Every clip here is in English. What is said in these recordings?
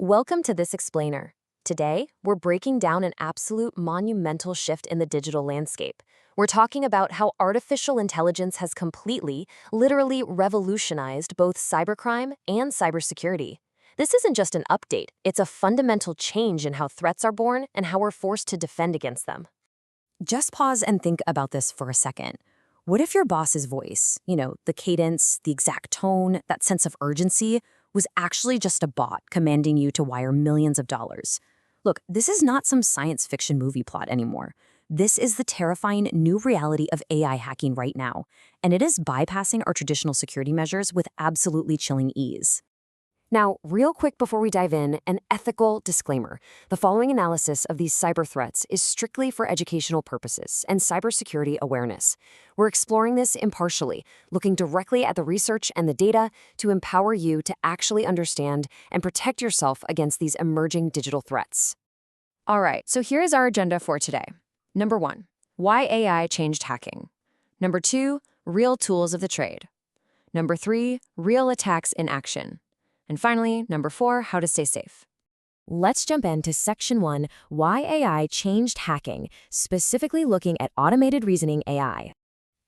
Welcome to this explainer. Today, we're breaking down an absolute monumental shift in the digital landscape. We're talking about how artificial intelligence has completely, literally revolutionized both cybercrime and cybersecurity. This isn't just an update, it's a fundamental change in how threats are born and how we're forced to defend against them. Just pause and think about this for a second. What if your boss's voice, the cadence, the exact tone, that sense of urgency, was actually just a bot commanding you to wire millions of dollars? Look, this is not some science fiction movie plot anymore. This is the terrifying new reality of AI hacking right now, and it is bypassing our traditional security measures with absolutely chilling ease. Now, real quick before we dive in, an ethical disclaimer. The following analysis of these cyber threats is strictly for educational purposes and cybersecurity awareness. We're exploring this impartially, looking directly at the research and the data to empower you to actually understand and protect yourself against these emerging digital threats. All right, so here is our agenda for today. Number 1, why AI changed hacking. Number 2, real tools of the trade. Number 3, real attacks in action. And finally, number 4, how to stay safe. Let's jump into Section 1, Why AI Changed Hacking, specifically looking at automated reasoning AI.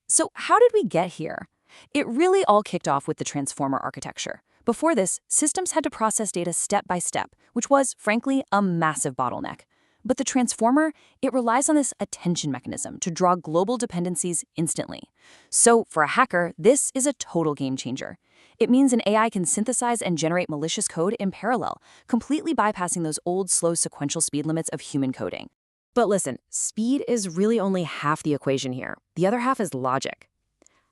So how did we get here? It really all kicked off with the transformer architecture. Before this, systems had to process data step by step, which was, frankly, a massive bottleneck. But the transformer, it relies on this attention mechanism to draw global dependencies instantly. So for a hacker, this is a total game changer. It means an AI can synthesize and generate malicious code in parallel, completely bypassing those old, slow sequential speed limits of human coding. But listen, speed is really only half the equation here. The other half is logic.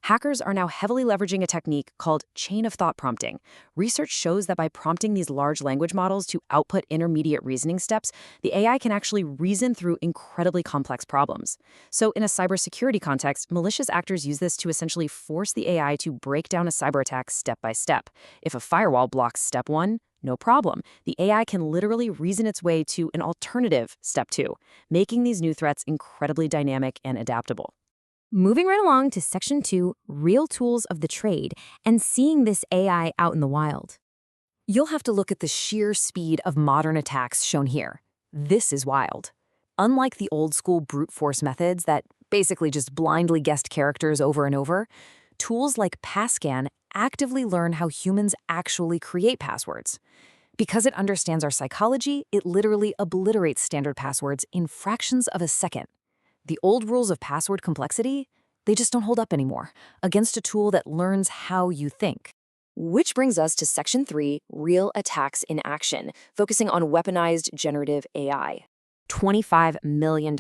Hackers are now heavily leveraging a technique called chain of thought prompting. Research shows that by prompting these large language models to output intermediate reasoning steps, the AI can actually reason through incredibly complex problems. So in a cybersecurity context, malicious actors use this to essentially force the AI to break down a cyber attack step by step. If a firewall blocks step 1, no problem. The AI can literally reason its way to an alternative step 2, making these new threats incredibly dynamic and adaptable. Moving right along to Section 2, Real Tools of the Trade, and seeing this AI out in the wild. You'll have to look at the sheer speed of modern attacks shown here. This is wild. Unlike the old-school brute force methods that basically just blindly guessed characters over and over, tools like Passcan actively learn how humans actually create passwords. Because it understands our psychology, it literally obliterates standard passwords in fractions of a second. The old rules of password complexity, they just don't hold up anymore against a tool that learns how you think. Which brings us to Section 3, Real Attacks in Action, focusing on weaponized generative AI. $25 million.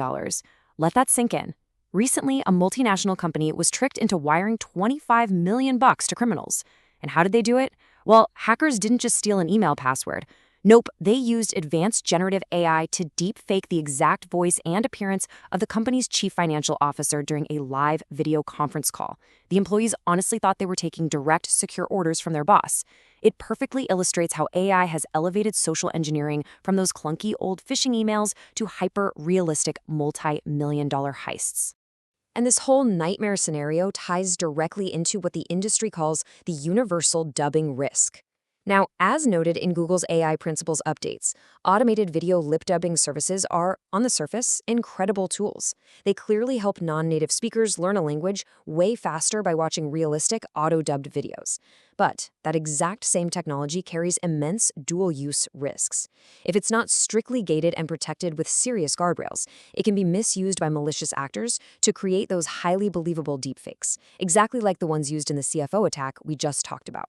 Let that sink in. Recently, a multinational company was tricked into wiring $25 million to criminals. And how did they do it? Well, hackers didn't just steal an email password. Nope, they used advanced generative AI to deepfake the exact voice and appearance of the company's chief financial officer during a live video conference call. The employees honestly thought they were taking direct, secure orders from their boss. It perfectly illustrates how AI has elevated social engineering from those clunky old phishing emails to hyper-realistic multi-million-dollar heists. And this whole nightmare scenario ties directly into what the industry calls the universal dubbing risk. Now, as noted in Google's AI Principles updates, automated video lip dubbing services are, on the surface, incredible tools. They clearly help non-native speakers learn a language way faster by watching realistic, auto-dubbed videos. But that exact same technology carries immense dual-use risks. If it's not strictly gated and protected with serious guardrails, it can be misused by malicious actors to create those highly believable deepfakes, exactly like the ones used in the CFO attack we just talked about.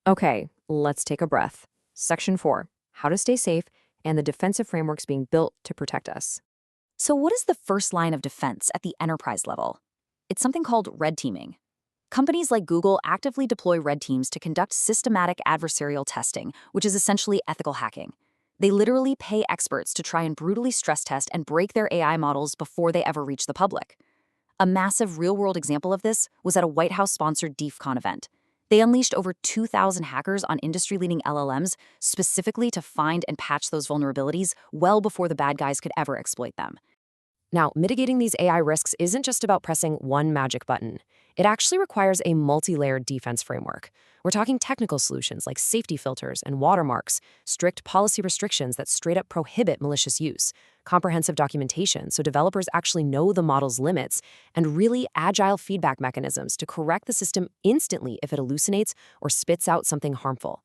Okay, let's take a breath. Section 4, How to Stay Safe and the defensive frameworks being built to protect us. So what is the first line of defense at the enterprise level? It's something called red teaming. Companies like Google actively deploy red teams to conduct systematic adversarial testing, which is essentially ethical hacking. They literally pay experts to try and brutally stress test and break their AI models before they ever reach the public. A massive real-world example of this was at a White House-sponsored DEFCON event. They unleashed over 2,000 hackers on industry-leading LLMs specifically to find and patch those vulnerabilities well before the bad guys could ever exploit them. Now, mitigating these AI risks isn't just about pressing one magic button. It actually requires a multi-layered defense framework. We're talking technical solutions like safety filters and watermarks, strict policy restrictions that straight up prohibit malicious use, comprehensive documentation so developers actually know the model's limits, and really agile feedback mechanisms to correct the system instantly if it hallucinates or spits out something harmful.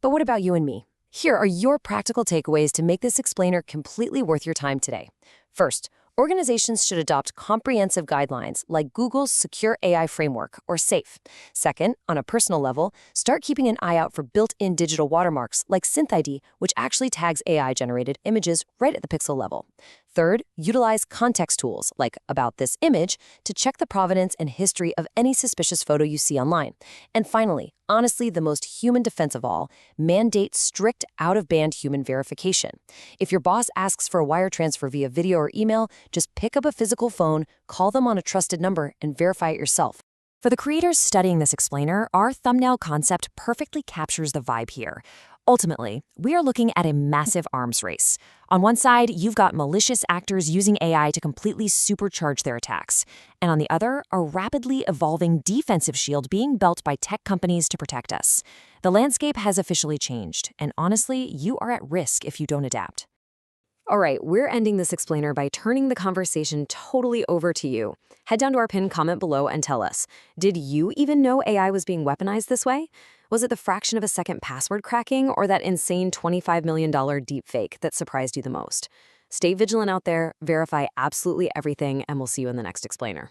But what about you and me? Here are your practical takeaways to make this explainer completely worth your time today. First, organizations should adopt comprehensive guidelines like Google's Secure AI Framework, or SAFE. Second, on a personal level, start keeping an eye out for built-in digital watermarks like SynthID, which actually tags AI-generated images right at the pixel level. Third, utilize context tools like About This Image to check the provenance and history of any suspicious photo you see online. And finally, honestly, the most human defense of all, mandate strict out-of-band human verification. If your boss asks for a wire transfer via video or email, just pick up a physical phone, call them on a trusted number, and verify it yourself. For the creators studying this explainer, our thumbnail concept perfectly captures the vibe here. Ultimately, we are looking at a massive arms race. On one side, you've got malicious actors using AI to completely supercharge their attacks. And on the other, a rapidly evolving defensive shield being built by tech companies to protect us. The landscape has officially changed, and honestly, you are at risk if you don't adapt. All right, we're ending this explainer by turning the conversation totally over to you. Head down to our pinned comment below and tell us, did you even know AI was being weaponized this way? Was it the fraction of a second password cracking or that insane $25 million deepfake that surprised you the most? Stay vigilant out there, verify absolutely everything, and we'll see you in the next explainer.